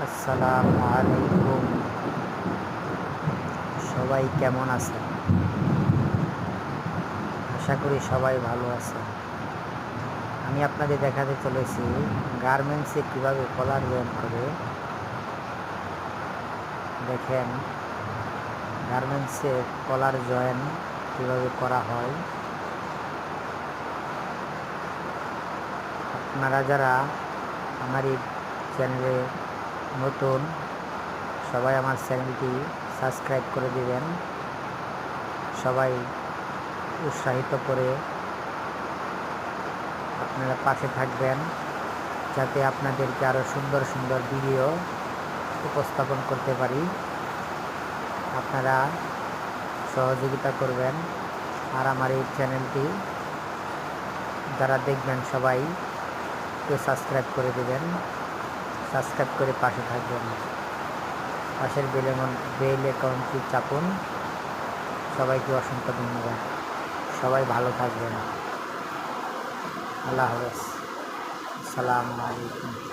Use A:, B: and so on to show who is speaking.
A: আসসালামু আলাইকুম। সবাই কেমন আছেন? আশা করি সবাই ভালো আছেন। আমি আপনাদের দেখাতে চলেছি গার্মেন্টসে কিভাবে কলার জয়েন করে। দেখেন গার্মেন্টসে কলার জয়েন কিভাবে করা হয়। আপনারা যারা আমার এই চ্যানেলে নতুন, সবাই আমার চ্যানেলটি সাবস্ক্রাইব করে দিবেন। সবাই উৎসাহিত করে আপনারা পাশে থাকবেন, যাতে আপনাদেরকে আরও সুন্দর সুন্দর ভিডিও উপস্থাপন করতে পারি। আপনারা সহযোগিতা করবেন, আর আমার এই চ্যানেলটি যারা দেখবেন সবাই একটু সাবস্ক্রাইব করে দেবেন। সাবস্ক্রাইব করে পাশে থাকবেন, পাশের বেল আইকনটি চাপুন। সবাইকে অসংখ্য ধন্যবাদ। সবাই ভালো থাকবেন। আল্লাহ হাফেজ। আসসালামু আলাইকুম।